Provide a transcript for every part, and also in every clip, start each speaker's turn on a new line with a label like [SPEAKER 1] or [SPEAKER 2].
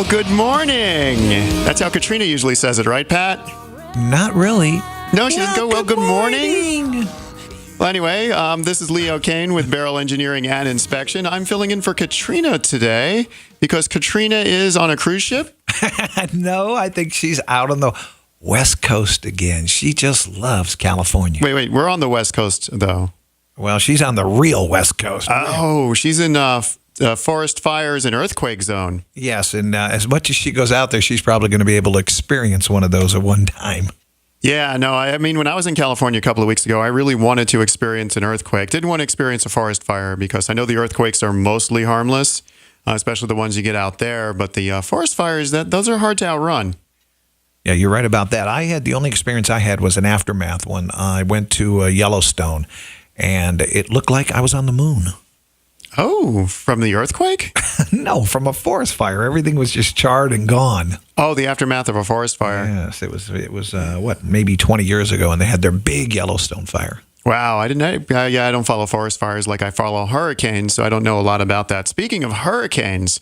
[SPEAKER 1] Well, good morning. That's how Katrina usually says it, right, Pat?
[SPEAKER 2] Not really.
[SPEAKER 1] No, she doesn't go, well, good morning. Well, anyway, this is Leo Kane with Beryl Engineering and Inspection. I'm filling in for Katrina today because Katrina is on a cruise ship.
[SPEAKER 2] No, I think she's out on the West Coast again. She just loves California.
[SPEAKER 1] Wait, we're on the West Coast, though.
[SPEAKER 2] Well, she's on the real West Coast.
[SPEAKER 1] Oh, she's in forest fires and earthquake zone.
[SPEAKER 2] Yes, and as much as she goes out there, she's probably going to be able to experience one of those at one time.
[SPEAKER 1] Yeah, no, I mean, when I was in California a couple of weeks ago, I really wanted to experience an earthquake. Didn't want to experience a forest fire because I know the earthquakes are mostly harmless, especially the ones you get out there. But the forest fires, those are hard to outrun.
[SPEAKER 2] Yeah, you're right about that. The only experience I had was an aftermath one. I went to Yellowstone, and it looked like I was on the moon.
[SPEAKER 1] Oh, from the earthquake?
[SPEAKER 2] No, from a forest fire. Everything was just charred and gone.
[SPEAKER 1] Oh, the aftermath of a forest fire.
[SPEAKER 2] Yes, it was maybe 20 years ago, and they had their big Yellowstone fire.
[SPEAKER 1] Wow, I don't follow forest fires like I follow hurricanes, so I don't know a lot about that. Speaking of hurricanes,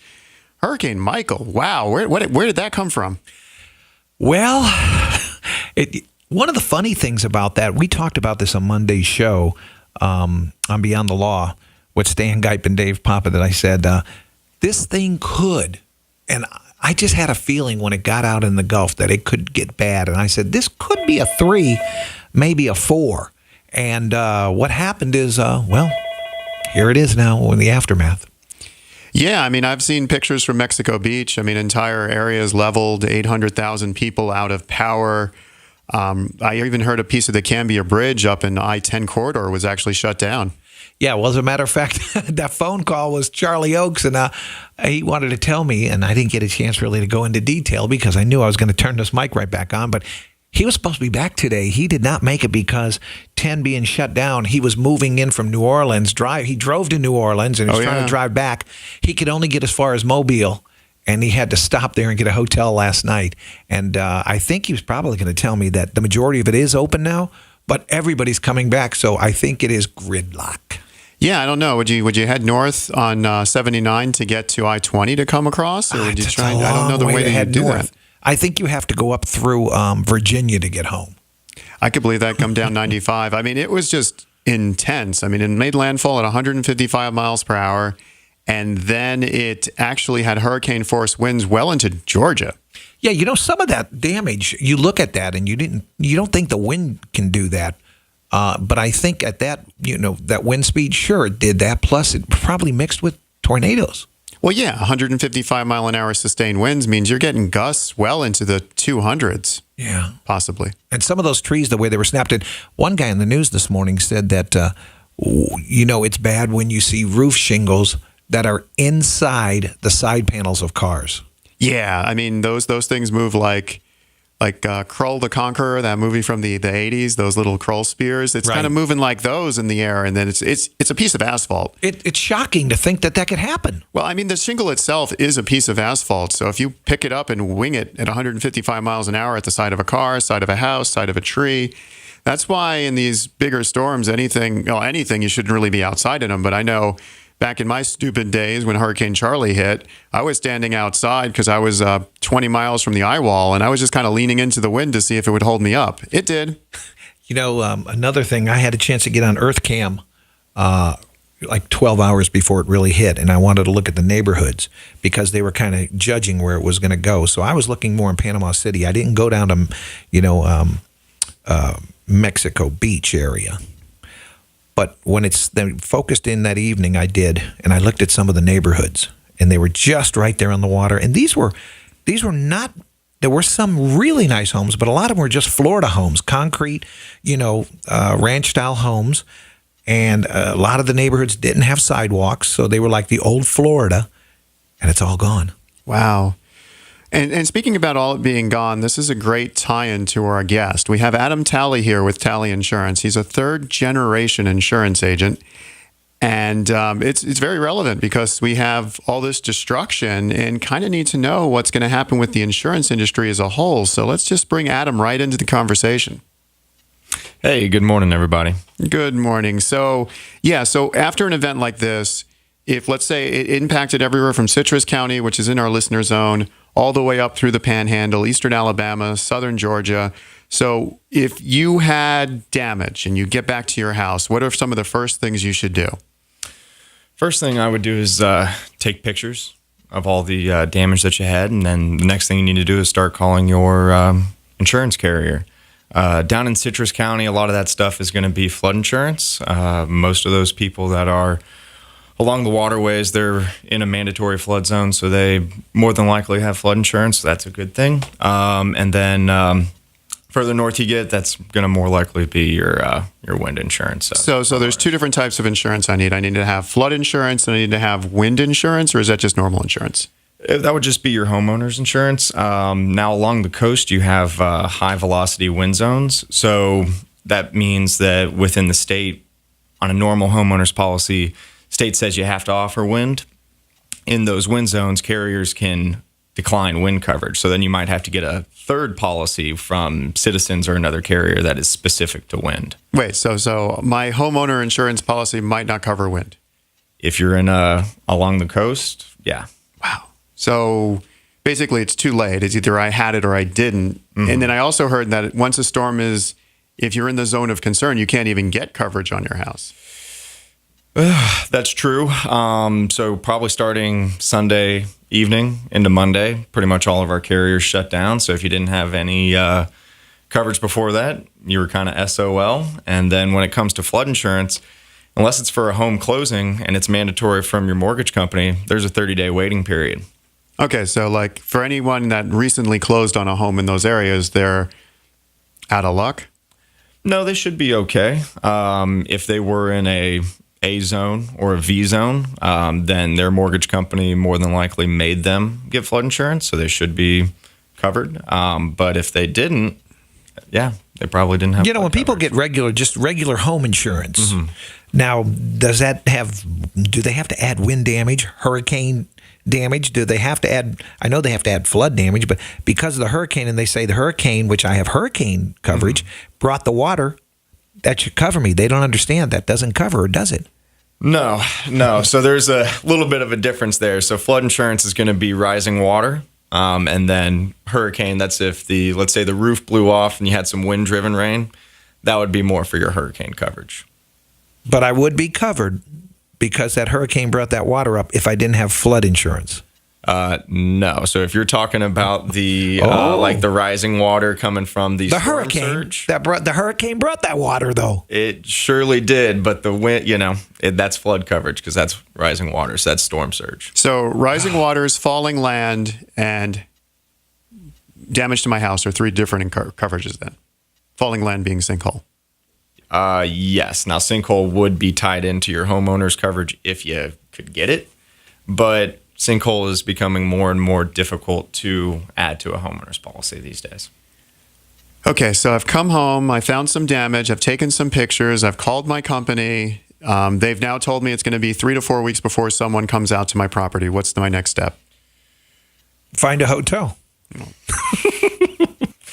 [SPEAKER 1] Hurricane Michael, wow, where did that come from?
[SPEAKER 2] Well, one of the funny things about that, we talked about this on Monday's show on Beyond the Law with Stan Geip and Dave Papa, that I said, this thing could, and I just had a feeling when it got out in the Gulf that it could get bad. And I said, this could be a 3, maybe a 4. And what happened is, here it is now in the aftermath.
[SPEAKER 1] Yeah, I mean, I've seen pictures from Mexico Beach. I mean, entire areas leveled, 800,000 people out of power. I even heard a piece of the Cambia Bridge up in the I-10 corridor was actually shut down.
[SPEAKER 2] Yeah, well, as a matter of fact, that phone call was Charlie Oakes, and he wanted to tell me, and I didn't get a chance really to go into detail because I knew I was going to turn this mic right back on, but he was supposed to be back today. He did not make it because 10 being shut down, he was moving in from New Orleans. He drove to New Orleans and was trying to drive back. He could only get as far as Mobile, and he had to stop there and get a hotel last night. And I think he was probably going to tell me that the majority of it is open now, but everybody's coming back, so I think it is gridlock.
[SPEAKER 1] Yeah, I don't know. Would you head north on 79 to get to I-20 to come across, or would you try? I don't know the way that you do that.
[SPEAKER 2] I think you have to go up through Virginia to get home.
[SPEAKER 1] I could believe that. Come down 95. I mean, it was just intense. I mean, it made landfall at 155 miles per hour, and then it actually had hurricane force winds well into Georgia.
[SPEAKER 2] Yeah, some of that damage, you look at that and you don't think the wind can do that. But I think at that, that wind speed, sure, it did that. Plus, it probably mixed with tornadoes.
[SPEAKER 1] Well, yeah, 155 mile an hour sustained winds means you're getting gusts well into the 200s.
[SPEAKER 2] Yeah.
[SPEAKER 1] Possibly.
[SPEAKER 2] And some of those trees, the way they were snapped in, one guy in the news this morning said that, it's bad when you see roof shingles that are inside the side panels of cars. Yeah,
[SPEAKER 1] I mean, those things move like Krull the Conqueror, that movie from the 80s, those little Krull spears. It's kind of moving like those in the air, and then it's a piece of asphalt.
[SPEAKER 2] It's shocking to think that could happen.
[SPEAKER 1] Well, I mean, the shingle itself is a piece of asphalt, so if you pick it up and wing it at 155 miles an hour at the side of a car, side of a house, side of a tree, that's why in these bigger storms, anything you shouldn't really be outside in them. But I know back in my stupid days when Hurricane Charlie hit, I was standing outside because I was 20 miles from the eye wall, and I was just kind of leaning into the wind to see if it would hold me up. It did.
[SPEAKER 2] Another thing, I had a chance to get on EarthCam like 12 hours before it really hit, and I wanted to look at the neighborhoods because they were kind of judging where it was going to go. So I was looking more in Panama City. I didn't go down to, Mexico Beach area. But when it's then focused in that evening, I did, and I looked at some of the neighborhoods, and they were just right there on the water. And these were not. There were some really nice homes, but a lot of them were just Florida homes, concrete, ranch-style homes, and a lot of the neighborhoods didn't have sidewalks, so they were like the old Florida, and it's all gone.
[SPEAKER 1] Wow. And speaking about all it being gone, this is a great tie-in to our guest. We have Adam Talley here with Talley Insurance. He's a third-generation insurance agent, and it's very relevant because we have all this destruction and kind of need to know what's going to happen with the insurance industry as a whole. So let's just bring Adam right into the conversation.
[SPEAKER 3] Hey, good morning, everybody.
[SPEAKER 1] Good morning. So after an event like this, if, let's say, it impacted everywhere from Citrus County, which is in our listener zone, all the way up through the Panhandle, eastern Alabama, southern Georgia. So if you had damage and you get back to your house, what are some of the first things you should do?
[SPEAKER 3] First thing I would do is take pictures of all the damage that you had, and then the next thing you need to do is start calling your insurance carrier. Down in Citrus County, a lot of that stuff is going to be flood insurance. Most of those people that are along the waterways, they're in a mandatory flood zone, so they more than likely have flood insurance. So that's a good thing. And then further north you get, that's going to more likely be your wind insurance.
[SPEAKER 1] So there's two different types of insurance I need. I need to have flood insurance and I need to have wind insurance, or is that just normal insurance?
[SPEAKER 3] That would just be your homeowner's insurance. Now, along the coast, you have high velocity wind zones. So that means that within the state, on a normal homeowner's policy, state says you have to offer wind. In those wind zones, carriers can decline wind coverage. So then you might have to get a third policy from Citizens or another carrier that is specific to wind.
[SPEAKER 1] Wait, so my homeowner insurance policy might not cover wind?
[SPEAKER 3] If you're in along the coast, yeah.
[SPEAKER 1] Wow. So basically it's too late. It's either I had it or I didn't. Mm-hmm. And then I also heard that once a storm is, if you're in the zone of concern, you can't even get coverage on your house.
[SPEAKER 3] That's true. So probably starting Sunday evening into Monday, pretty much all of our carriers shut down. So if you didn't have any coverage before that, you were kind of SOL. And then when it comes to flood insurance, unless it's for a home closing and it's mandatory from your mortgage company, there's a 30-day waiting period.
[SPEAKER 1] Okay, so like for anyone that recently closed on a home in those areas, they're out of luck?
[SPEAKER 3] No, they should be okay. If they were in a zone or a V zone, then their mortgage company more than likely made them get flood insurance, so they should be covered. But if they didn't, yeah, they probably didn't have.
[SPEAKER 2] You know, when people get regular home insurance, now do they have to add wind damage, hurricane damage? Do they have to add? I know they have to add flood damage, but because of the hurricane, and they say the hurricane, which I have hurricane coverage, brought the water. That should cover me. They don't understand that doesn't cover, or does it?
[SPEAKER 3] No. So there's a little bit of a difference there. So flood insurance is going to be rising water. And then hurricane, that's if let's say the roof blew off and you had some wind-driven rain, that would be more for your hurricane coverage.
[SPEAKER 2] But I would be covered because that hurricane brought that water up if I didn't have flood insurance.
[SPEAKER 3] No. So if you're talking about like the rising water coming from the storm
[SPEAKER 2] hurricane
[SPEAKER 3] surge,
[SPEAKER 2] the hurricane brought that water, though.
[SPEAKER 3] It surely did, but the wind, that's flood coverage because that's rising water. So that's storm surge.
[SPEAKER 1] So rising waters, falling land, and damage to my house are three different coverages then. Falling land being sinkhole.
[SPEAKER 3] Yes. Now sinkhole would be tied into your homeowner's coverage if you could get it, but sinkhole is becoming more and more difficult to add to a homeowner's policy these days.
[SPEAKER 1] Okay, so I've come home, I found some damage, I've taken some pictures, I've called my company. They've now told me it's going to be 3 to 4 weeks before someone comes out to my property. What's my next step?
[SPEAKER 2] Find a hotel.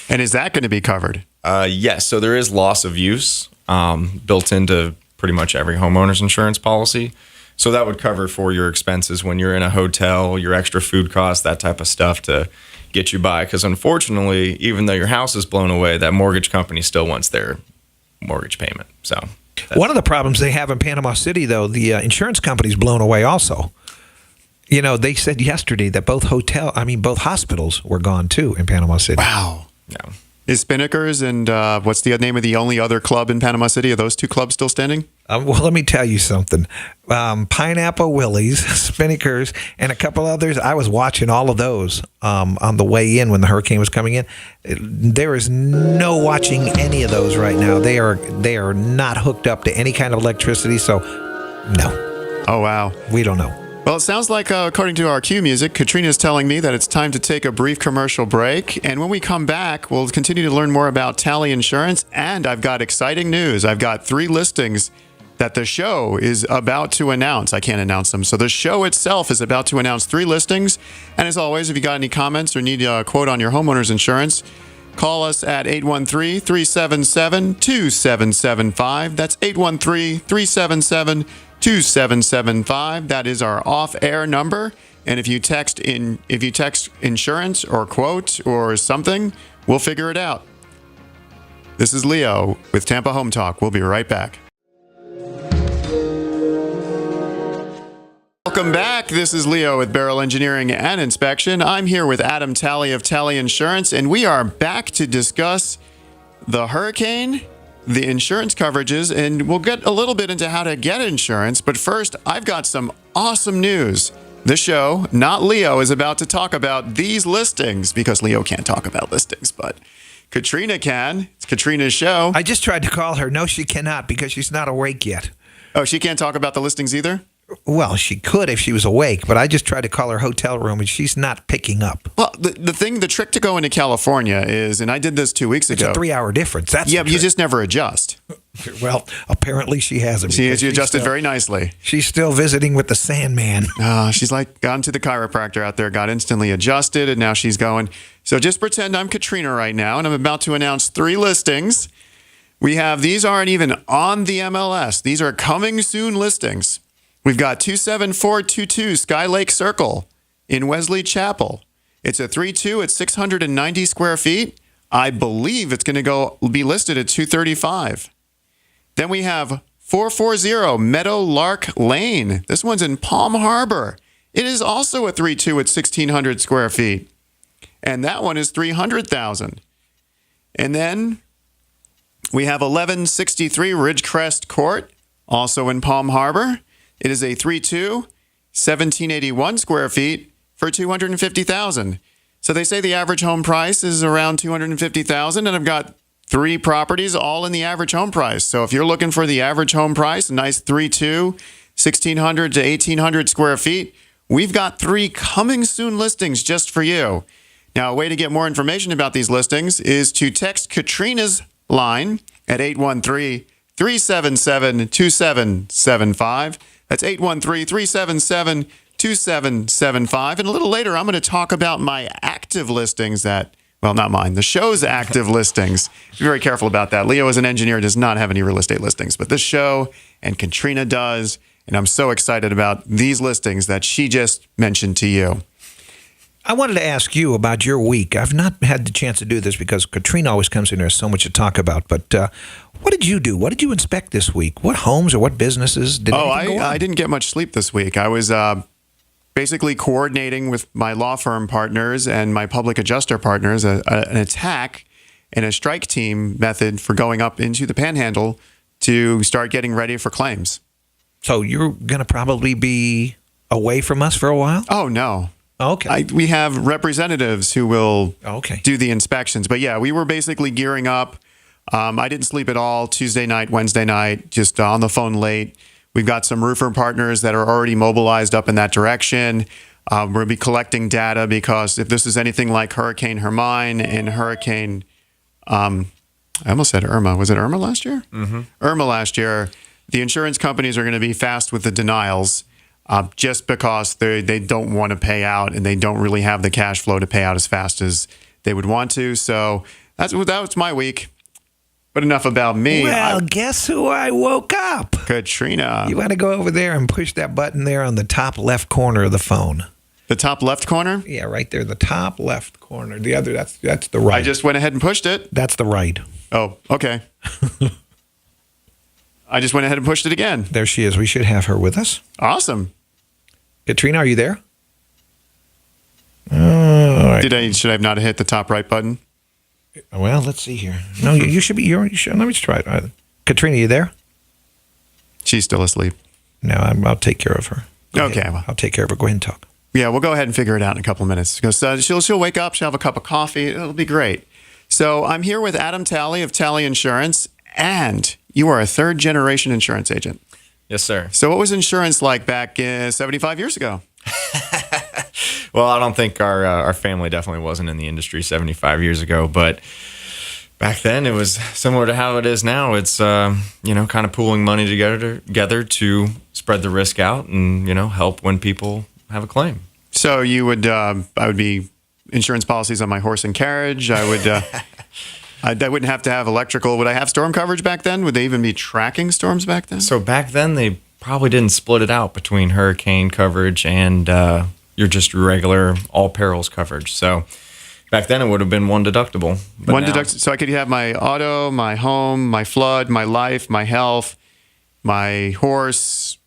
[SPEAKER 1] And is that going to be covered?
[SPEAKER 3] Yes, so there is loss of use built into pretty much every homeowner's insurance policy. So that would cover for your expenses when you're in a hotel, your extra food costs, that type of stuff to get you by. Because unfortunately, even though your house is blown away, that mortgage company still wants their mortgage payment. So
[SPEAKER 2] one of the problems they have in Panama City, though, the insurance company's blown away also. You know, they said yesterday that both hospitals were gone too in Panama City.
[SPEAKER 1] Wow.
[SPEAKER 3] Yeah.
[SPEAKER 1] Is Spinnaker's and what's the name of the only other club in Panama City? Are those two clubs still standing?
[SPEAKER 2] Well, let me tell you something. Pineapple Willie's, Spinnaker's, and a couple others. I was watching all of those on the way in when the hurricane was coming in. There is no watching any of those right now. They are not hooked up to any kind of electricity. So, no.
[SPEAKER 1] Oh, wow.
[SPEAKER 2] We don't know.
[SPEAKER 1] Well, it sounds like, according to our cue music, Katrina is telling me that it's time to take a brief commercial break. And when we come back, we'll continue to learn more about Talley Insurance. And I've got exciting news. I've got 3 listings that the show is about to announce. I can't announce them. So the show itself is about to announce 3 listings. And as always, if you got any comments or need a quote on your homeowner's insurance, call us at 813-377-2775. That's 813-377-2775. 2775. That is our off-air number. And if you text insurance or quote or something, we'll figure it out. This is Leo with Tampa Home Talk. We'll be right back. Welcome back. This is Leo with Beryl Engineering and Inspection. I'm here with Adam Talley of Talley Insurance, and we are back to discuss the hurricane, the insurance coverages, and we'll get a little bit into how to get insurance. But first, I've got some awesome news. The show, not Leo, is about to talk about these listings because Leo can't talk about listings, but Katrina can. It's Katrina's show.
[SPEAKER 2] I just tried to call her. No, she cannot because she's not awake yet.
[SPEAKER 1] Oh, she can't talk about the listings either?
[SPEAKER 2] Well, she could if she was awake, but I just tried to call her hotel room and she's not picking up.
[SPEAKER 1] Well, the trick to go into California is, and I did this 2 weeks ago.
[SPEAKER 2] It's a 3-hour difference. That's
[SPEAKER 1] yeah, but you just never adjust.
[SPEAKER 2] Well, apparently she hasn't.
[SPEAKER 1] She adjusted very nicely.
[SPEAKER 2] She's still visiting with the Sandman.
[SPEAKER 1] She's like gone to the chiropractor out there, got instantly adjusted, and now she's going. So just pretend I'm Katrina right now, and I'm about to announce 3 listings. These aren't even on the MLS. These are coming soon listings. We've got 27422 Sky Lake Circle in Wesley Chapel. It's a 3-2 at 690 square feet. I believe it's going to be listed at $235. Then we have 440 Meadow Lark Lane. This one's in Palm Harbor. It is also a 3-2 at 1,600 square feet. And that one is $300,000. And then we have 1163 Ridgecrest Court, also in Palm Harbor. It is a 3-2, 1,781 square feet for $250,000. So they say the average home price is around $250,000, and I've got 3 properties all in the average home price. So if you're looking for the average home price, a nice 3-2, 1,600 to 1,800 square feet, we've got 3 coming soon listings just for you. Now, a way to get more information about these listings is to text Katrina's line at 813-377-2775. That's 813-377-2775. And a little later, I'm going to talk about my active listings not mine, the show's active listings. Be very careful about that. Leo, as an engineer, does not have any real estate listings, but this show and Katrina does. And I'm so excited about these listings that she just mentioned to you.
[SPEAKER 2] I wanted to ask you about your week. I've not had the chance to do this because Katrina always comes in. There's so much to talk about. But what did you do? What did you inspect this week? What homes or what businesses did anything go on?
[SPEAKER 1] I didn't get much sleep this week. I was basically coordinating with my law firm partners and my public adjuster partners an attack and a strike team method for going up into the Panhandle to start getting ready for claims.
[SPEAKER 2] So you're going to probably be away from us for a while?
[SPEAKER 1] Oh, no.
[SPEAKER 2] Okay.
[SPEAKER 1] We have representatives who will do the inspections. But yeah, we were basically gearing up. I didn't sleep at all Tuesday night, Wednesday night, just on the phone late. We've got some roofer partners that are already mobilized up in that direction. We're going to be collecting data because if this is anything like Hurricane Hermine and Hurricane, I almost said Irma. Was it Irma last year? Mm-hmm. Irma last year. The insurance companies are going to be fast with the denials. Just because they don't want to pay out and they don't really have the cash flow to pay out as fast as they would want to. So that was my week. But enough about me.
[SPEAKER 2] Well, guess who I woke up?
[SPEAKER 1] Katrina.
[SPEAKER 2] You want to go over there and push that button there on the top left corner of the phone.
[SPEAKER 1] The top left corner?
[SPEAKER 2] Yeah, right there. The top left corner. The other, that's the right.
[SPEAKER 1] I just went ahead and pushed it.
[SPEAKER 2] That's the right.
[SPEAKER 1] Oh, okay. I just went ahead and pushed it again.
[SPEAKER 2] There she is. We should have her with us.
[SPEAKER 1] Awesome.
[SPEAKER 2] Katrina, are you there? All right.
[SPEAKER 1] Should I have not hit the top right button?
[SPEAKER 2] Well, let's see here. No, you should be. You should. Let me try it. Katrina, you there?
[SPEAKER 1] She's still asleep.
[SPEAKER 2] No, I'll take care of her.
[SPEAKER 1] Okay.
[SPEAKER 2] I'll take care of her. Go ahead and talk.
[SPEAKER 1] Yeah, we'll go ahead and figure it out in a couple of minutes. Because she'll wake up, she'll have a cup of coffee. It'll be great. So I'm here with Adam Talley of Talley Insurance, and you are a third-generation insurance agent.
[SPEAKER 3] Yes, sir.
[SPEAKER 1] So what was insurance like back 75 years ago?
[SPEAKER 3] Well, I don't think our family definitely wasn't in the industry 75 years ago, but back then it was similar to how it is now. It's kind of pooling money together to spread the risk out and help when people have a claim.
[SPEAKER 1] So you would I would be insurance policies on my horse and carriage. I would I wouldn't have to have electrical. Would I have storm coverage back then? Would they even be tracking storms back then?
[SPEAKER 3] So back then they probably didn't split it out between hurricane coverage and your just regular all perils coverage. So back then it would have been one deductible. But now,
[SPEAKER 1] So I could have my auto, my home, my flood, my life, my health, my horse,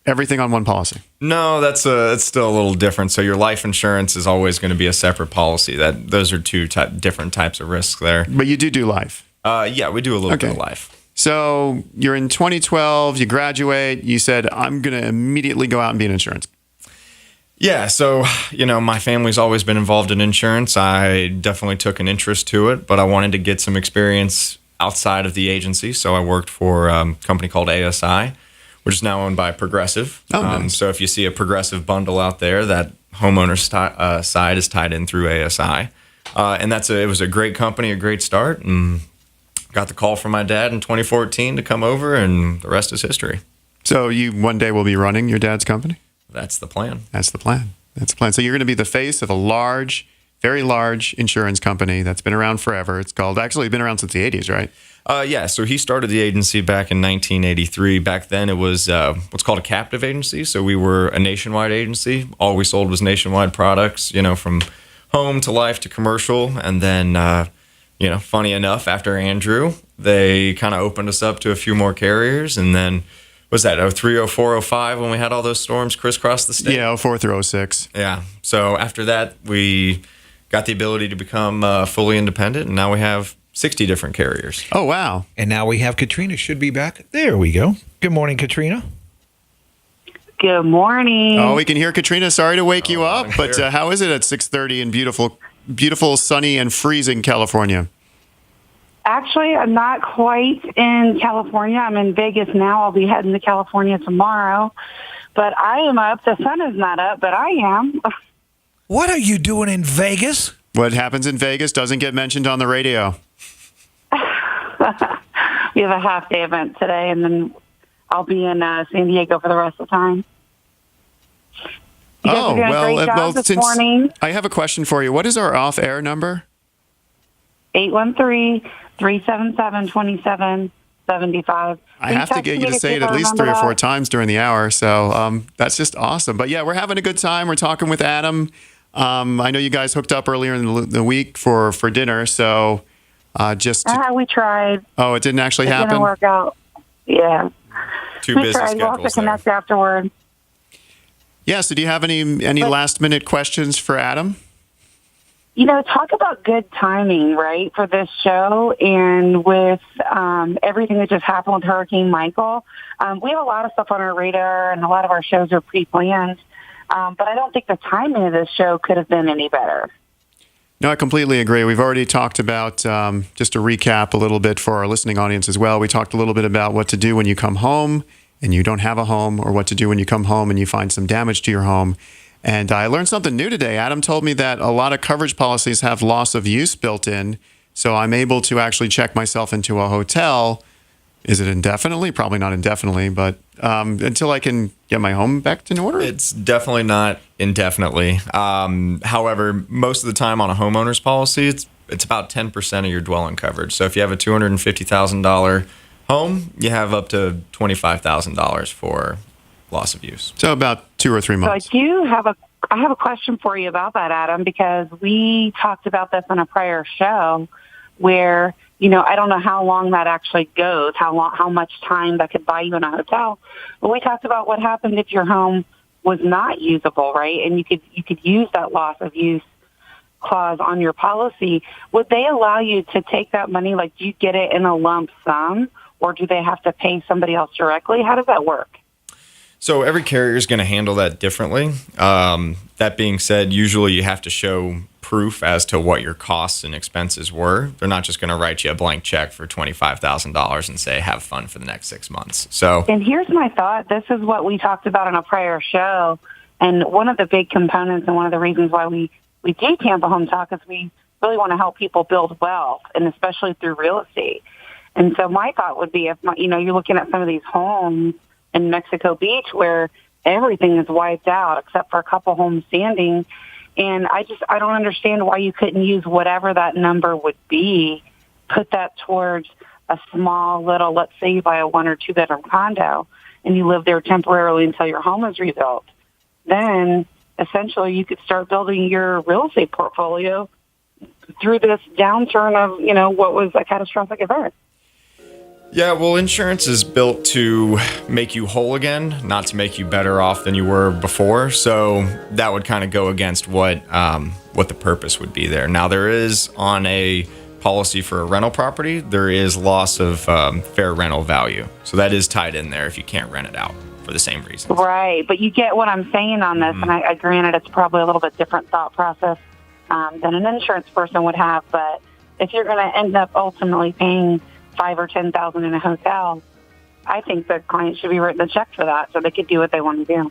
[SPEAKER 1] everything on one policy.
[SPEAKER 3] No, it's still a little different. So your life insurance is always going to be a separate policy. Those are two different types of risks there.
[SPEAKER 1] But you do life.
[SPEAKER 3] Yeah, we do a little bit of life.
[SPEAKER 1] So you're in 2012, you graduate, you said, I'm going to immediately go out and be an insurance.
[SPEAKER 3] Yeah, so, my family's always been involved in insurance. I definitely took an interest to it, but I wanted to get some experience outside of the agency. So I worked for a company called ASI, which is now owned by Progressive.
[SPEAKER 1] Oh, nice.
[SPEAKER 3] So if you see a Progressive bundle out there, that homeowner side is tied in through ASI. And it was a great company, a great start. And got the call from my dad in 2014 to come over, and the rest is history.
[SPEAKER 1] So you one day will be running your dad's company?
[SPEAKER 3] That's the plan.
[SPEAKER 1] That's the plan. So you're going to be the face of a large, very large insurance company that's been around forever. It's been around since the 80s, right?
[SPEAKER 3] Yeah, so he started the agency back in 1983. Back then it was what's called a captive agency. So we were a nationwide agency. All we sold was nationwide products, from home to life to commercial. And then, funny enough, after Andrew, they kind of opened us up to a few more carriers. And then, was that 03, 04, 05 when we had all those storms crisscross the state?
[SPEAKER 1] Yeah, 04 through 06.
[SPEAKER 3] Yeah. So after that, we got the ability to become fully independent. And now we have 60 different carriers.
[SPEAKER 1] Oh, wow.
[SPEAKER 2] And now we have Katrina. Should be back. There we go. Good morning, Katrina.
[SPEAKER 4] Good morning.
[SPEAKER 1] Oh, we can hear Katrina. Sorry to wake you up, but how is it at 6:30 in beautiful, sunny, and freezing California?
[SPEAKER 4] Actually, I'm not quite in California. I'm in Vegas now. I'll be heading to California tomorrow. But I am up. The sun is not up, but I am.
[SPEAKER 2] What are you doing in Vegas?
[SPEAKER 1] What happens in Vegas doesn't get mentioned on the radio.
[SPEAKER 4] We have a half-day event today, and then I'll be in San Diego for the rest of the time. You guys are doing a great job this morning.
[SPEAKER 1] I have a question for you. What is our off-air number?
[SPEAKER 4] 813-377-2775.
[SPEAKER 1] I have to get you to say it at least 3 or 4 times during the hour, so that's just awesome. But yeah, we're having a good time. We're talking with Adam. I know you guys hooked up earlier in the week for dinner, so
[SPEAKER 4] we tried.
[SPEAKER 1] Oh, it didn't actually happen?
[SPEAKER 4] It didn't work out. Yeah.
[SPEAKER 3] Too busy
[SPEAKER 4] tried. We'll have to connect afterward.
[SPEAKER 1] Yeah, so do you have any last-minute questions for Adam?
[SPEAKER 4] Talk about good timing, right, for this show. And with everything that just happened with Hurricane Michael, we have a lot of stuff on our radar, and a lot of our shows are pre-planned. But I don't think the timing of this show could have been any better.
[SPEAKER 1] No, I completely agree. We've already talked about, just to recap a little bit for our listening audience as well, we talked a little bit about what to do when you come home and you don't have a home, or what to do when you come home and you find some damage to your home. And I learned something new today. Adam told me that a lot of coverage policies have loss of use built in, so I'm able to actually check myself into a hotel. Is it indefinitely? Probably not indefinitely, but until I can get my home back in order?
[SPEAKER 3] It's definitely not indefinitely. However, most of the time on a homeowner's policy, it's about 10% of your dwelling coverage. So if you have a $250,000 home, you have up to $25,000 for loss of use.
[SPEAKER 1] So about 2 or 3 months.
[SPEAKER 4] So I have a question for you about that, Adam, because we talked about this on a prior show where, I don't know how long that actually goes, how much time that could buy you in a hotel. But we talked about what happened if your home was not usable, right? And you could use that loss of use clause on your policy. Would they allow you to take that money, like do you get it in a lump sum, or do they have to pay somebody else directly? How does that work?
[SPEAKER 3] So every carrier is going to handle that differently. That being said, usually you have to show proof as to what your costs and expenses were. They're not just going to write you a blank check for $25,000 and say, have fun for the next 6 months.
[SPEAKER 4] And here's my thought. This is what we talked about on a prior show. And one of the big components and one of the reasons why we do Tampa Home Talk is we really want to help people build wealth, and especially through real estate. And so my thought would be if, you're looking at some of these homes in Mexico Beach where everything is wiped out except for a couple homes standing. And I don't understand why you couldn't use whatever that number would be, put that towards a small little, let's say you buy a 1 or 2 bedroom condo, and you live there temporarily until your home is rebuilt, then essentially you could start building your real estate portfolio through this downturn of, what was a catastrophic event.
[SPEAKER 3] Yeah, well, insurance is built to make you whole again, not to make you better off than you were before. So that would kind of go against what the purpose would be there. Now, there is on a policy for a rental property, there is loss of fair rental value. So that is tied in there if you can't rent it out for the same reason.
[SPEAKER 4] Right, but you get what I'm saying on this, and I granted it's probably a little bit different thought process than an insurance person would have. But if you're going to end up ultimately paying $5,000 or $10,000 in a hotel, I think the client should be written a check for that so they could do what they want to do.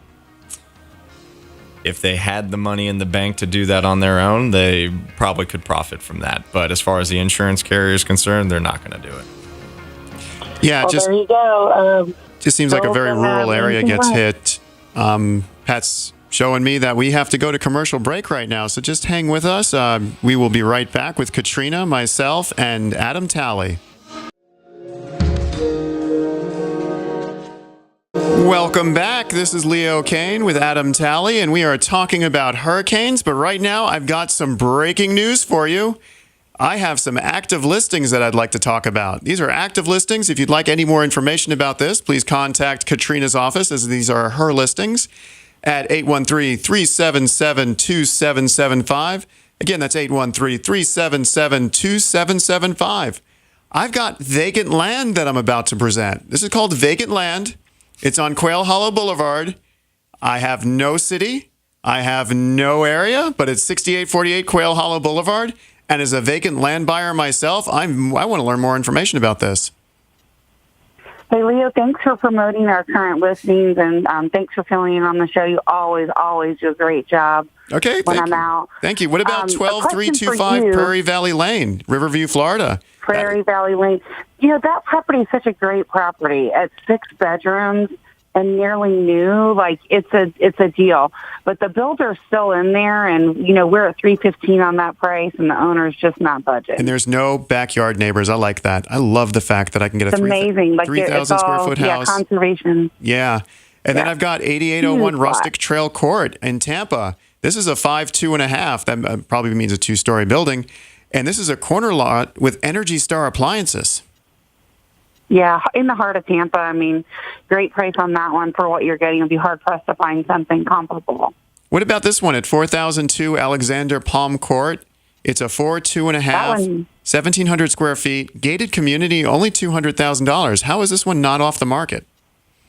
[SPEAKER 3] If they had the money in the bank to do that on their own, they probably could profit from that. But as far as the insurance carrier is concerned, they're not going to do it.
[SPEAKER 1] Yeah,
[SPEAKER 4] well, there you go.
[SPEAKER 1] Just seems like a very rural area gets hit. Pat's showing me that we have to go to commercial break right now, so just hang with us. We will be right back with Katrina, myself, and Adam Talley. Welcome back. This is Leo Kane with Adam Talley, and we are talking about hurricanes. But right now, I've got some breaking news for you. I have some active listings that I'd like to talk about. These are active listings. If you'd like any more information about this, please contact Katrina's office, as these are her listings, at 813-377-2775. Again, that's 813-377-2775. I've got vacant land that I'm about to present. This is called Vacant Land. It's on Quail Hollow Boulevard. I have no city. I have no area, but it's 6848 Quail Hollow Boulevard. And as a vacant land buyer myself, I want to learn more information about this.
[SPEAKER 4] Hey, Leo, thanks for promoting our current listings, and thanks for filling in on the show. You always do a great job.
[SPEAKER 1] Okay,
[SPEAKER 4] when I'm out.
[SPEAKER 1] Thank you. What about 12325 Prairie Valley Lane, Riverview, Florida?
[SPEAKER 4] Prairie Valley Lane. That property is such a great property. It's 6 bedrooms and nearly new. Like, it's a deal. But the builder's still in there, and, we're at $315 on that price, and the owner's just not budging.
[SPEAKER 1] And there's no backyard neighbors. I like that. I love the fact that I can get a 3,000 square foot house.
[SPEAKER 4] Yeah, conservation.
[SPEAKER 1] Yeah. And then I've got 8801 Rustic Trail Court in Tampa. This is a 5.5. That probably means a 2-story building. And this is a corner lot with Energy Star appliances.
[SPEAKER 4] Yeah, in the heart of Tampa. I mean, great price on that one for what you're getting. You'll be hard-pressed to find something comparable.
[SPEAKER 1] What about this one at 4002 Alexander Palm Court? It's a 2.5, 1,700 square feet, gated community, only $200,000. How is this one not off the market?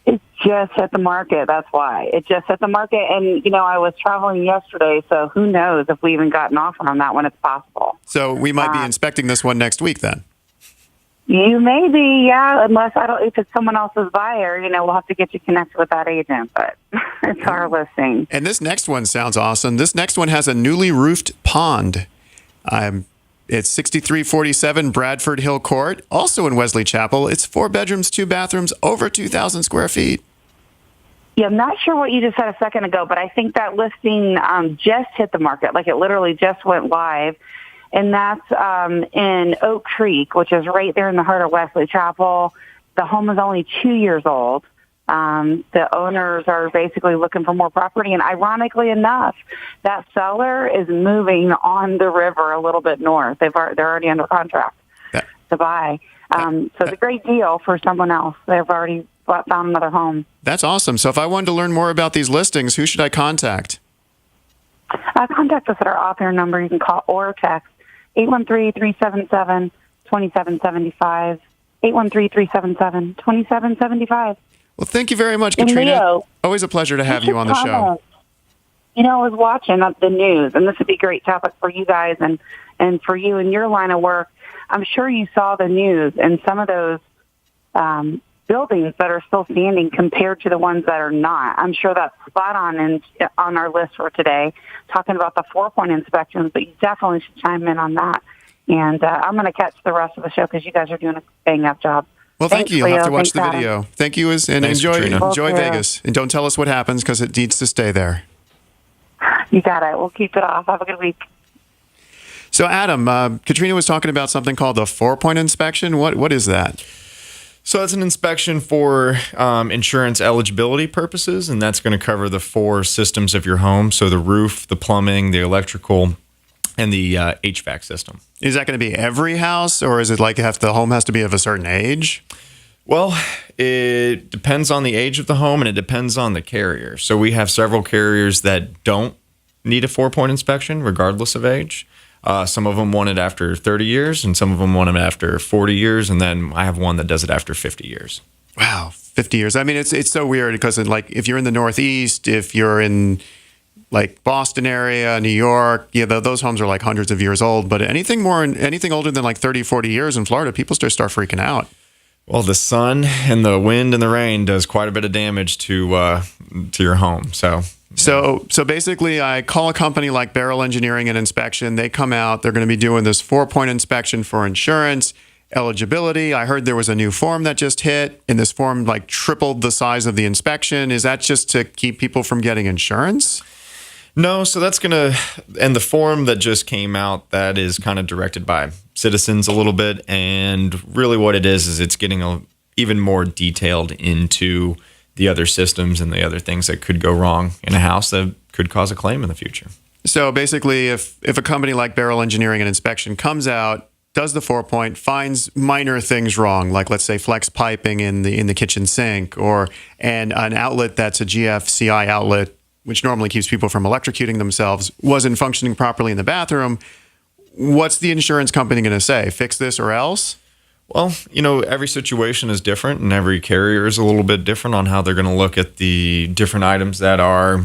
[SPEAKER 4] It just hit the market. That's why. It just hit the market. And, I was traveling yesterday, so who knows if we even got an offer on that one. It's possible.
[SPEAKER 1] So we might be inspecting this one next week then.
[SPEAKER 4] You may be, yeah, unless if it's someone else's buyer, we'll have to get you connected with that agent, but it's our listing.
[SPEAKER 1] And this next one sounds awesome. This next one has a newly roofed pond. It's 6347 Bradford Hill Court, also in Wesley Chapel. It's 4 bedrooms, 2 bathrooms, over 2,000 square feet.
[SPEAKER 4] Yeah, I'm not sure what you just said a second ago, but I think that listing just hit the market. Like, it literally just went live. And that's in Oak Creek, which is right there in the heart of Wesley Chapel. The home is only 2 years old. The owners are basically looking for more property. And ironically enough, that seller is moving on the river a little bit north. They're already under contract to buy. So it's a great deal for someone else. They've already found another home. That's
[SPEAKER 1] awesome. So if I wanted to learn more about these listings, who should I contact?
[SPEAKER 4] Contact us at our off-air number. You can call or text 813-377-2775, 813-377-2775.
[SPEAKER 1] Well, thank you very much, Katrina.
[SPEAKER 4] Leo,
[SPEAKER 1] always a pleasure to have you on the show.
[SPEAKER 4] I was watching the news, and this would be a great topic for you guys and for you in your line of work. I'm sure you saw the news and some of those buildings that are still standing compared to the ones that are not. I'm sure that's spot on our list for today, talking about the 4-point inspections, but you definitely should chime in on that. And I'm going to catch the rest of the show because you guys are doing a bang-up job.
[SPEAKER 1] Well, thank you. You'll have to watch the video. Thank you, and
[SPEAKER 3] Thanks,
[SPEAKER 1] enjoy Vegas. And don't tell us what happens because it needs to stay there.
[SPEAKER 4] You got it. We'll keep it off. Have a good week.
[SPEAKER 1] So, Adam, Katrina was talking about something called the 4-point inspection. What is that?
[SPEAKER 3] So it's an inspection for insurance eligibility purposes, and that's going to cover the 4 systems of your home. So the roof, the plumbing, the electrical, and the HVAC system.
[SPEAKER 1] Is that going to be every house, or is it like the home has to be of a certain age?
[SPEAKER 3] Well, it depends on the age of the home, and it depends on the carrier. So we have several carriers that don't need a 4-point inspection, regardless of age. Some of them want it after 30 years, and some of them want it after 40 years, and then I have one that does it after 50 years.
[SPEAKER 1] Wow, 50 years. I mean, it's so weird because like if you're in the Northeast, if you're in like Boston area, New York, those homes are like hundreds of years old. But anything older than like 30, 40 years in Florida, people start freaking out.
[SPEAKER 3] Well, the sun and the wind and the rain does quite a bit of damage to your home. So
[SPEAKER 1] basically, I call a company like Beryl Engineering and Inspection. They come out. They're going to be doing this 4-point inspection for insurance eligibility. I heard there was a new form that just hit, and this form like tripled the size of the inspection. Is that just to keep people from getting insurance?
[SPEAKER 3] No, so that's going to, and the form that just came out, that is kind of directed by citizens a little bit. And really what it is it's getting even more detailed into the other systems and the other things that could go wrong in a house that could cause a claim in the future.
[SPEAKER 1] So basically, if a company like Beryl Engineering and Inspection comes out, does the 4-point, finds minor things wrong, like let's say flex piping in the kitchen sink, and an outlet that's a GFCI outlet, which normally keeps people from electrocuting themselves, wasn't functioning properly in the bathroom, what's the insurance company going to say? Fix this or else?
[SPEAKER 3] Well, every situation is different, and every carrier is a little bit different on how they're going to look at the different items that are,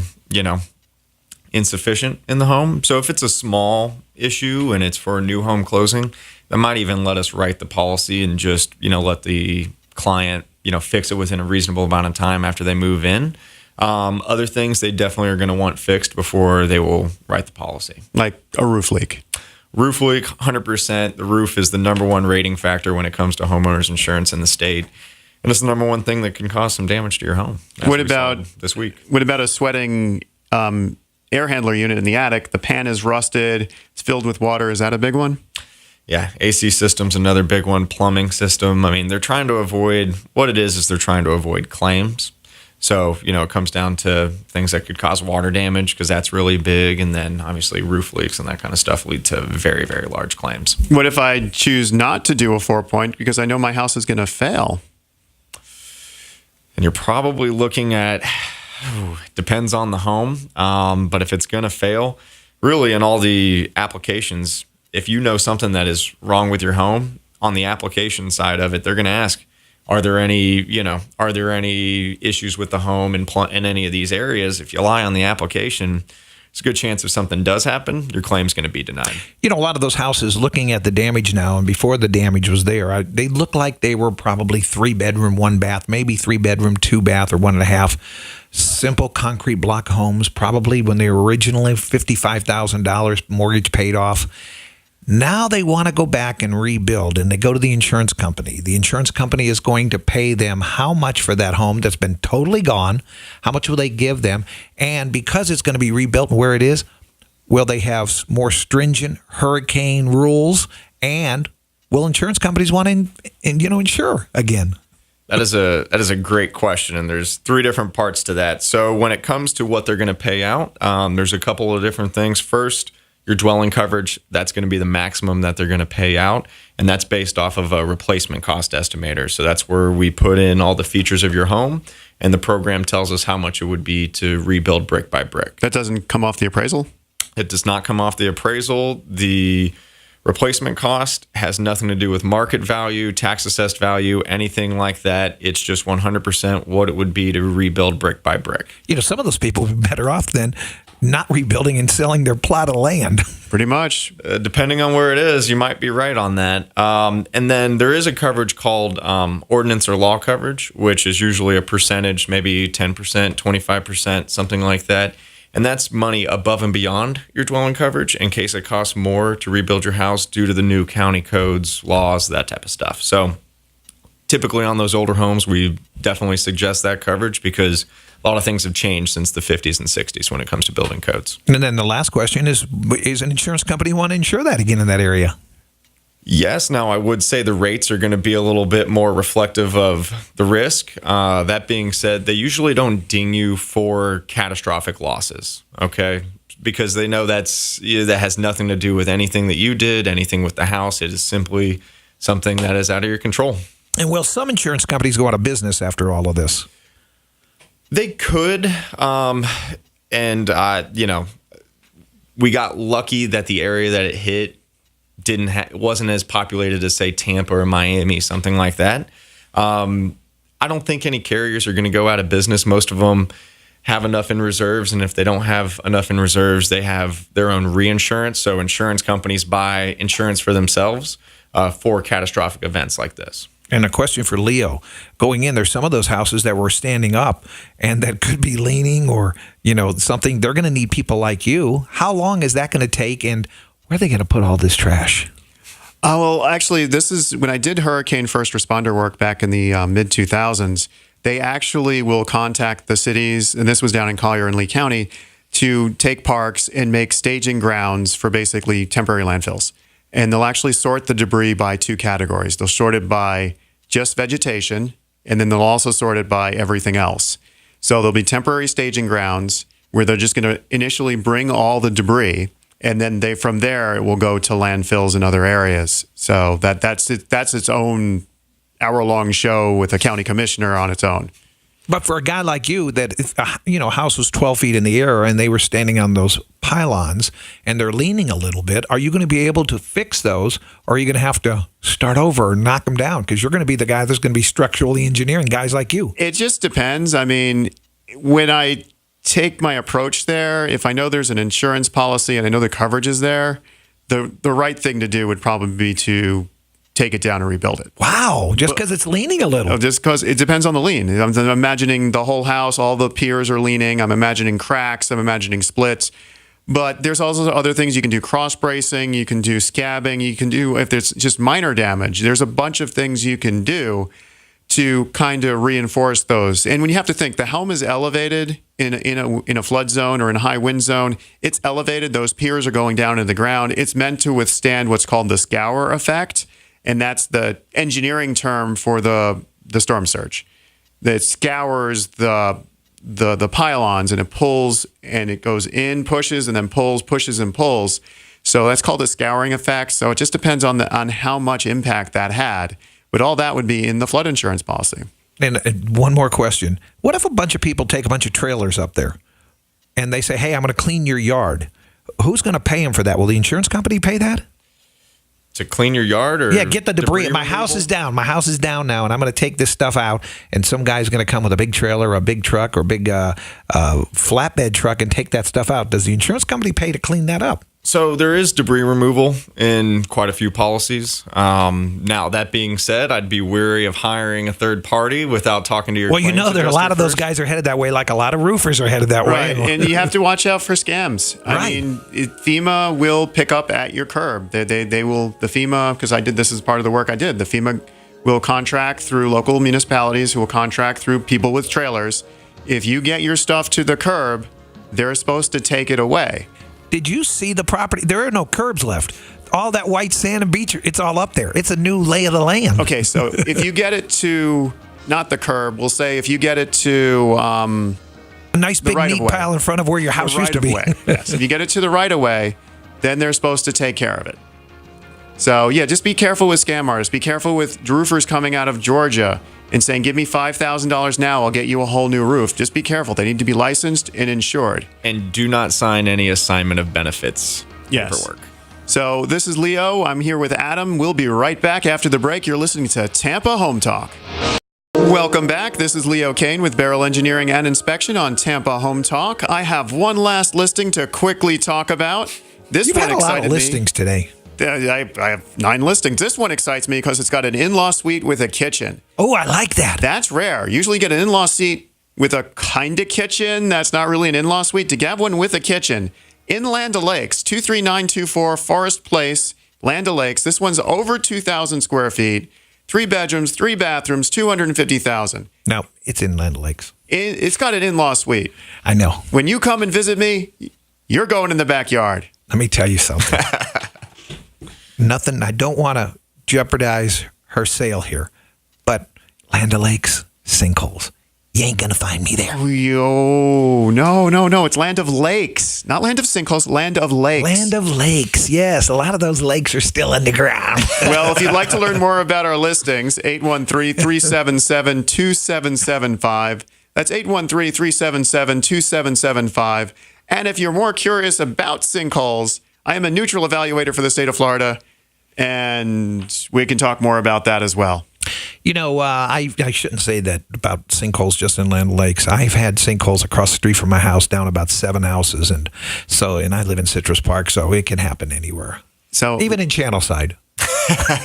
[SPEAKER 3] insufficient in the home. So if it's a small issue and it's for a new home closing, they might even let us write the policy and just, let the client, fix it within a reasonable amount of time after they move in. Other things they definitely are going to want fixed before they will write the policy.
[SPEAKER 1] Like a roof leak.
[SPEAKER 3] Roof leak, 100%. The roof is the number one rating factor when it comes to homeowners insurance in the state. And it's the number one thing that can cause some damage to your home.
[SPEAKER 1] What about
[SPEAKER 3] this week?
[SPEAKER 1] What about a sweating air handler unit in the attic? The pan is rusted. It's filled with water. Is that a big one?
[SPEAKER 3] Yeah, AC system's another big one. Plumbing system. I mean, they're trying to avoid, what it is they're trying to avoid claims. So, it comes down to things that could cause water damage because that's really big. And then obviously roof leaks and that kind of stuff lead to very, very large claims.
[SPEAKER 1] What if I choose not to do a 4-point because I know my house is going to fail?
[SPEAKER 3] And you're probably looking at, depends on the home. But if it's going to fail, really in all the applications, if you know something that is wrong with your home, on the application side of it, they're going to ask, are there any issues with the home in any of these areas? If you lie on the application, it's a good chance if something does happen, your claim's going to be denied.
[SPEAKER 2] A lot of those houses, looking at the damage now and before the damage was there, they look like they were probably 3-bedroom, 1-bath, maybe 3-bedroom, 2-bath, or 1.5. Simple concrete block homes, probably when they were originally $55,000 mortgage paid off. Now they want to go back and rebuild, and they go to the insurance company. The insurance company is going to pay them how much for that home that's been totally gone? How much will they give them? And because it's going to be rebuilt where it is, will they have more stringent hurricane rules? And will insurance companies want to insure again?
[SPEAKER 3] That is a great question, and there's 3 different parts to that. So when it comes to what they're going to pay out, there's a couple of different things. First, your dwelling coverage, that's going to be the maximum that they're going to pay out, and that's based off of a replacement cost estimator. So that's where we put in all the features of your home, and the program tells us how much it would be to rebuild brick by brick.
[SPEAKER 1] That doesn't come off the appraisal?
[SPEAKER 3] It does not come off the appraisal. The replacement cost has nothing to do with market value, tax assessed value, anything like that. It's just 100% what it would be to rebuild brick by brick.
[SPEAKER 2] Some of those people would be better off than not rebuilding and selling their plot of land.
[SPEAKER 1] Pretty much.
[SPEAKER 3] Depending on where it is, you might be right on that. And then there is a coverage called ordinance or law coverage, which is usually a percentage, maybe 10%, 25%, something like that. And that's money above and beyond your dwelling coverage in case it costs more to rebuild your house due to the new county codes, laws, that type of stuff. So typically on those older homes, we definitely suggest that coverage because a lot of things have changed since the 50s and 60s when it comes to building codes.
[SPEAKER 2] And then the last question is an insurance company want to insure that again in that area?
[SPEAKER 3] Yes. Now, I would say the rates are going to be a little bit more reflective of the risk. That being said, they usually don't ding you for catastrophic losses, okay? Because they know that has nothing to do with anything that you did, anything with the house. It is simply something that is out of your control.
[SPEAKER 2] And will some insurance companies go out of business after all of this?
[SPEAKER 3] They could. We got lucky that the area that it hit wasn't as populated as, say, Tampa or Miami, something like that. I don't think any carriers are going to go out of business. Most of them have enough in reserves, and if they don't have enough in reserves, they have their own reinsurance. So insurance companies buy insurance for themselves for catastrophic events like this.
[SPEAKER 2] And a question for Leo. Going in, there's some of those houses that were standing up and that could be leaning or, something. They're going to need people like you. How long is that going to take, and where are they going to put all this trash?
[SPEAKER 1] Well, actually, this is when I did hurricane first responder work back in the mid-2000s. They actually will contact the cities, and this was down in Collier and Lee County, to take parks and make staging grounds for basically temporary landfills. And they'll actually sort the debris by two categories. They'll sort it by just vegetation, and then they'll also sort it by everything else. So there'll be temporary staging grounds where they're just going to initially bring all the debris, and then from there it will go to landfills in other areas. So that's its own hour-long show with a county commissioner on its own.
[SPEAKER 2] But for a guy like you, that if a house was 12 feet in the air and they were standing on those pylons and they're leaning a little bit, are you going to be able to fix those, or are you going to have to start over and knock them down? Because you're going to be the guy that's going to be structurally engineering guys like you.
[SPEAKER 1] It just depends. I mean, when I take my approach there, if I know there's an insurance policy and I know the coverage is there, the right thing to do would probably be to take it down and rebuild it.
[SPEAKER 2] Wow, just because it's leaning a little.
[SPEAKER 1] Just because it depends on the lean. I'm imagining the whole house, all the piers are leaning. I'm imagining cracks. I'm imagining splits. But there's also other things you can do: cross bracing, you can do scabbing, you can do, if there's just minor damage, there's a bunch of things you can do to kind of reinforce those. And when you have to think, the helm is elevated in a flood zone or in a high wind zone, it's elevated. Those piers are going down into the ground. It's meant to withstand what's called the scour effect. And that's the engineering term for the storm surge. That scours the pylons, and it pulls, and it goes in, pushes, and then pulls, pushes, and pulls. So that's called a scouring effect. So it just depends on how much impact that had. But all that would be in the flood insurance policy.
[SPEAKER 2] And one more question. What if a bunch of people take a bunch of trailers up there and they say, hey, I'm going to clean your yard? Who's going to pay them for that? Will the insurance company pay that?
[SPEAKER 3] To clean your yard? Or
[SPEAKER 2] yeah, get the debris. My
[SPEAKER 3] removal?
[SPEAKER 2] house is down. My house is down now, and I'm going to take this stuff out, and some guy's going to come with a big trailer, a big truck, or a big flatbed truck and take that stuff out. Does the insurance company pay to clean that up?
[SPEAKER 3] So there is debris removal in quite a few policies. Now, that being said, I'd be wary of hiring a third party without talking to your claims
[SPEAKER 2] there are a lot of those
[SPEAKER 3] first.
[SPEAKER 2] guys are headed that way, like a lot of roofers are headed that
[SPEAKER 1] Right,
[SPEAKER 2] way.
[SPEAKER 1] and you have to watch out for scams. I mean, FEMA will pick up at your curb. They will, the FEMA, because I did this as part of the work I did, the FEMA will contract through local municipalities who will contract through people with trailers. If you get your stuff to the curb, they're supposed to take it away.
[SPEAKER 2] Did you see the property? There are no curbs left. All that white sand and beach, it's all up there. It's a new lay of the land.
[SPEAKER 1] Okay, so if you get it to, not the curb, we'll say if you get it to
[SPEAKER 2] a nice big
[SPEAKER 1] right
[SPEAKER 2] neat
[SPEAKER 1] of way.
[SPEAKER 2] pile in front of where your house used to be.
[SPEAKER 1] Yes, if you get it to the right of way, then they're supposed to take care of it. So yeah, just be careful with scam artists. Be careful with roofers coming out of Georgia and saying, give me $5,000 now, I'll get you a whole new roof. Just be careful. They need to be licensed and insured.
[SPEAKER 3] And do not sign any assignment of benefits paperwork.
[SPEAKER 1] So this is Leo. I'm here with Adam. We'll be right back after the break. You're listening to Tampa Home Talk. Welcome back. This is Leo Kane with Beryl Engineering and Inspection on Tampa Home Talk. I have one last listing to quickly talk about. This
[SPEAKER 2] You've
[SPEAKER 1] one
[SPEAKER 2] had a lot
[SPEAKER 1] excited
[SPEAKER 2] of
[SPEAKER 1] me.
[SPEAKER 2] listings today.
[SPEAKER 1] I have 9 listings. This one excites me because it's got an in-law suite with a kitchen.
[SPEAKER 2] Oh, I like that.
[SPEAKER 1] That's rare. Usually you get an in-law suite with a kind of kitchen. That's not really an in-law suite. To get one with a kitchen in Land O'Lakes, 23924 Forest Place, Land O'Lakes. This one's over 2,000 square feet, 3 bedrooms, 3 bathrooms, $250,000.
[SPEAKER 2] No, it's in Land O'Lakes.
[SPEAKER 1] It's got an in-law suite.
[SPEAKER 2] I know.
[SPEAKER 1] When you come and visit me, you're going in the backyard.
[SPEAKER 2] Let me tell you something. nothing. I don't want to jeopardize her sale here, but Land O'Lakes, sinkholes. You ain't going to find me there.
[SPEAKER 1] Yo, no. It's Land of Lakes. Not Land of Sinkholes, Land of Lakes.
[SPEAKER 2] Land of Lakes, yes. A lot of those lakes are still underground.
[SPEAKER 1] Well, if you'd like to learn more about our listings, 813-377-2775. That's 813-377-2775. And if you're more curious about sinkholes, I am a neutral evaluator for the state of Florida, and we can talk more about that as well.
[SPEAKER 2] I shouldn't say that about sinkholes just in Land Lakes. I've had sinkholes across the street from my house down about 7 houses. And I live in Citrus Park, so it can happen anywhere.
[SPEAKER 1] So
[SPEAKER 2] even in Channelside.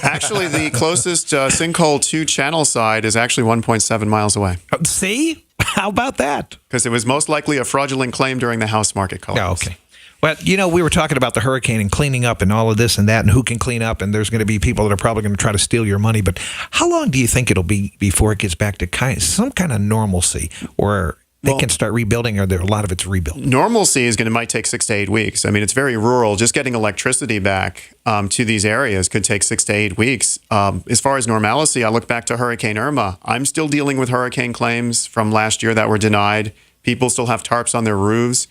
[SPEAKER 1] Actually, the closest sinkhole to Channelside is actually 1.7 miles away.
[SPEAKER 2] See? How about that?
[SPEAKER 1] Because it was most likely a fraudulent claim during the house market collapse.
[SPEAKER 2] Oh, okay. Well, we were talking about the hurricane and cleaning up and all of this and that and who can clean up, and there's going to be people that are probably going to try to steal your money. But how long do you think it'll be before it gets back to some kind of normalcy, or they can start rebuilding, or a lot of it's rebuilt?
[SPEAKER 1] Normalcy might take 6 to 8 weeks. I mean, it's very rural. Just getting electricity back to these areas could take 6 to 8 weeks. As far as normalcy, I look back to Hurricane Irma. I'm still dealing with hurricane claims from last year that were denied. People still have tarps on their roofs.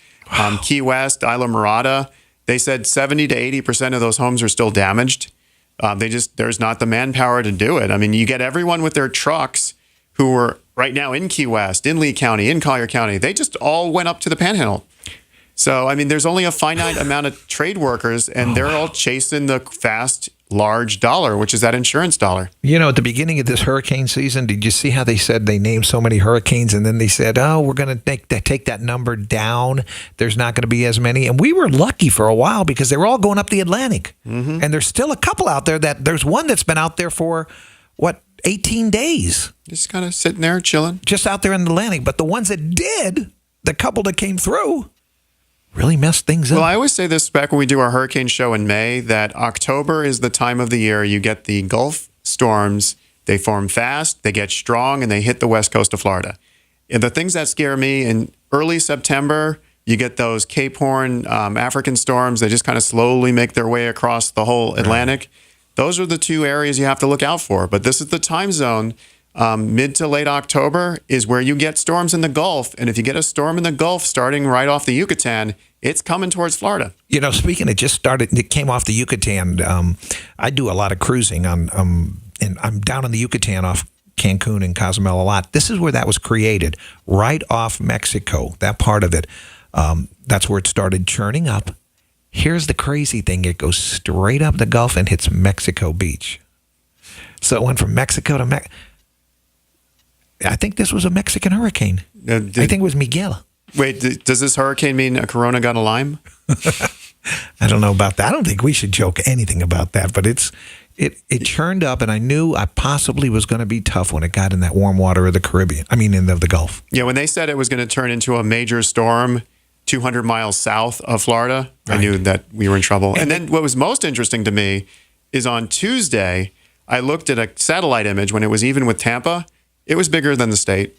[SPEAKER 1] Key West, Isla Mirada, they said 70 to 80% of those homes are still damaged. There's not the manpower to do it. I mean, you get everyone with their trucks who were right now in Key West, in Lee County, in Collier County. They just all went up to the Panhandle. So, I mean, there's only a finite amount of trade workers, and they're all chasing the fast, large dollar, which is that insurance dollar.
[SPEAKER 2] At the beginning of this hurricane season, did you see how they said they named so many hurricanes, and then they said, we're going to take that number down. There's not going to be as many. And we were lucky for a while because they were all going up the Atlantic. Mm-hmm. And there's still a couple out there there's one that's been out there for, 18 days.
[SPEAKER 1] Just kind of sitting there, chilling.
[SPEAKER 2] Just out there in the Atlantic. But the ones that did, the couple that came through, really messed things up.
[SPEAKER 1] Well, I always say this back when we do our hurricane show in May, that October is the time of the year you get the Gulf storms. They form fast, they get strong, and they hit the west coast of Florida. And the things that scare me, in early September, you get those Cape Horn African storms. They just kind of slowly make their way across the whole Atlantic. Right. Those are the two areas you have to look out for. But this is the time zone. Mid to late October is where you get storms in the Gulf. And if you get a storm in the Gulf starting right off the Yucatan, it's coming towards Florida.
[SPEAKER 2] Speaking, it came off the Yucatan. I do a lot of cruising and I'm down in the Yucatan off Cancun and Cozumel a lot. This is where that was created, right off Mexico, that part of it. That's where it started churning up. Here's the crazy thing. It goes straight up the Gulf and hits Mexico Beach. So it went from Mexico to I think this was a Mexican hurricane. I think it was Miguel.
[SPEAKER 1] Wait, does this hurricane mean a Corona got a lime?
[SPEAKER 2] I don't know about that. I don't think we should joke anything about that, but it churned up, and I knew I possibly was going to be tough when it got in that warm water of the Caribbean. I mean, in the Gulf.
[SPEAKER 1] Yeah, when they said it was going to turn into a major storm 200 miles south of Florida, right, I knew that we were in trouble. And then what was most interesting to me is on Tuesday, I looked at a satellite image when it was even with Tampa. It was bigger than the state.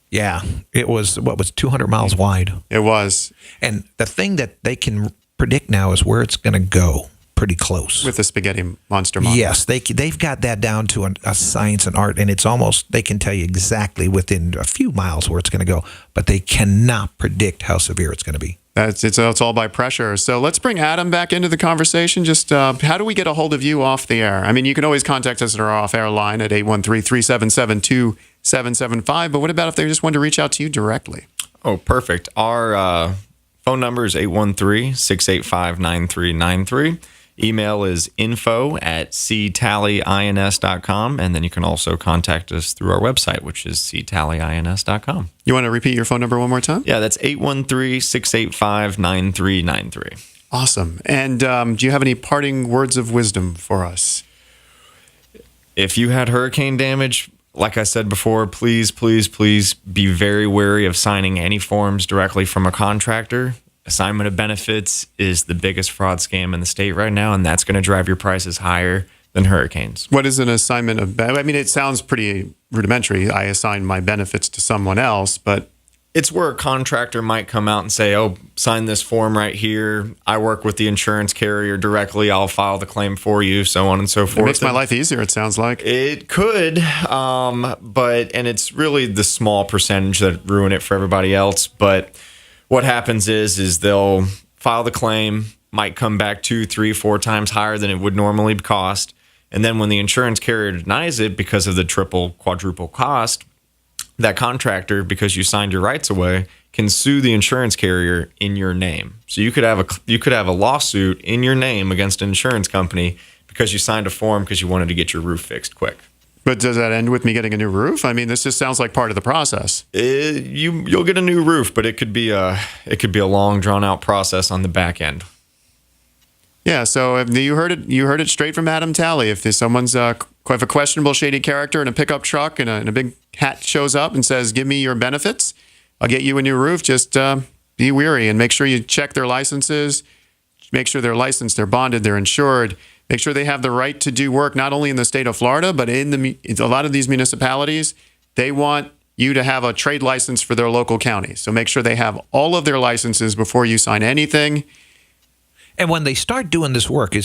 [SPEAKER 2] Yeah, it was, 200 miles wide.
[SPEAKER 1] It was.
[SPEAKER 2] And the thing that they can predict now is where it's going to go pretty close.
[SPEAKER 1] With the spaghetti monster model.
[SPEAKER 2] Yes, they've got that down to a science and art, and it's almost, they can tell you exactly within a few miles where it's going to go, but they cannot predict how severe it's going to be.
[SPEAKER 1] It's all by pressure. So let's bring Adam back into the conversation. Just how do we get a hold of you off the air? I mean, you can always contact us at our off-air line at 813-377-2775. But what about if they just want to reach out to you directly?
[SPEAKER 3] Oh, perfect. Our phone number is 813-685-9393. Email is info@ctalleyins.com, and then you can also contact us through our website, which is ctalleyins.com.
[SPEAKER 1] You want to repeat your phone number one more time?
[SPEAKER 3] Yeah, that's 813-685-9393.
[SPEAKER 1] Awesome. And do you have any parting words of wisdom for us?
[SPEAKER 3] If you had hurricane damage, like I said before, please, please, please be very wary of signing any forms directly from a contractor. Assignment of benefits is the biggest fraud scam in the state right now, and that's going to drive your prices higher than hurricanes.
[SPEAKER 1] What is an assignment of benefits? I mean, it sounds pretty rudimentary. I assign my benefits to someone else, but
[SPEAKER 3] It's where a contractor might come out and say, oh, sign this form right here. I work with the insurance carrier directly. I'll file the claim for you, so on and so forth.
[SPEAKER 1] It makes my life easier, it sounds like.
[SPEAKER 3] It could, and it's really the small percentage that ruin it for everybody else. But what happens is they'll file the claim, might come back 2, 3, 4 times higher than it would normally cost. And then when the insurance carrier denies it because of the triple, quadruple cost, that contractor, because you signed your rights away, can sue the insurance carrier in your name. So you could have a lawsuit in your name against an insurance company because you signed a form because you wanted to get your roof fixed quick.
[SPEAKER 1] But does that end with me getting a new roof? I mean, this just sounds like part of the process.
[SPEAKER 3] You'll get a new roof, but it could be a long, drawn out process on the back end.
[SPEAKER 1] Yeah, so you heard it straight from Adam Talley. If there's someone's a questionable, shady character in a pickup truck and a big hat shows up and says, give me your benefits, I'll get you a new roof, just be wary and make sure you check their licenses, make sure they're licensed, they're bonded, they're insured, make sure they have the right to do work not only in the state of Florida, but in a lot of these municipalities, they want you to have a trade license for their local county. So make sure they have all of their licenses before you sign anything.
[SPEAKER 2] And when they start doing this work,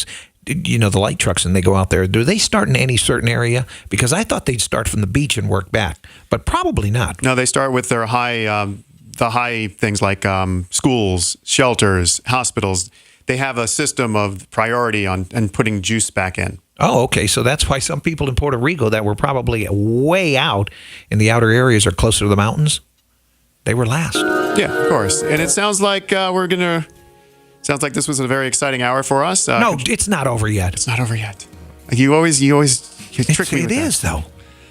[SPEAKER 2] the light trucks and they go out there, do they start in any certain area? Because I thought they'd start from the beach and work back, but probably not.
[SPEAKER 1] No, they start with their high things like schools, shelters, hospitals. They have a system of priority on and putting juice back in.
[SPEAKER 2] Oh, okay. So that's why some people in Puerto Rico that were probably way out in the outer areas or closer to the mountains, they were last.
[SPEAKER 1] Yeah, of course. And it sounds like Sounds like this was a very exciting hour for us.
[SPEAKER 2] No, it's not over yet.
[SPEAKER 1] It's not over yet. You always trick me with that.
[SPEAKER 2] It is, though.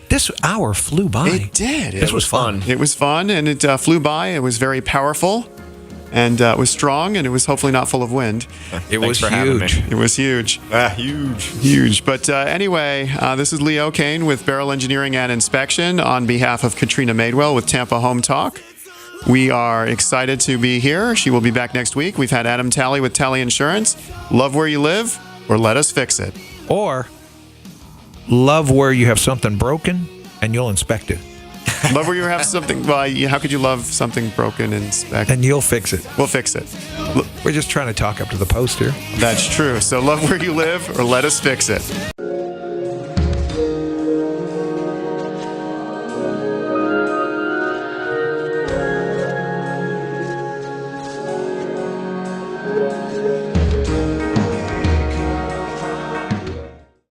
[SPEAKER 2] This hour flew by.
[SPEAKER 1] It did.
[SPEAKER 2] This was fun.
[SPEAKER 1] It was fun, and it flew by. It was very powerful, and it was strong, and it was hopefully not full of wind.
[SPEAKER 2] It was huge.
[SPEAKER 1] It was huge. Huge. But anyway, this is Leo Kane with Beryl Engineering and Inspection on behalf of Katrina Madewell with Tampa Home Talk. We are excited to be here. She will be back next week. We've had Adam Talley with Talley Insurance. Love where you live, or let us fix it.
[SPEAKER 2] Or love where you have something broken and you'll inspect it.
[SPEAKER 1] Love where you have something. Well, how could you love something broken and inspect?
[SPEAKER 2] And you'll fix it.
[SPEAKER 1] We'll fix it.
[SPEAKER 2] We're just trying to talk up to the post here.
[SPEAKER 1] That's true. So love where you live, or let us fix it.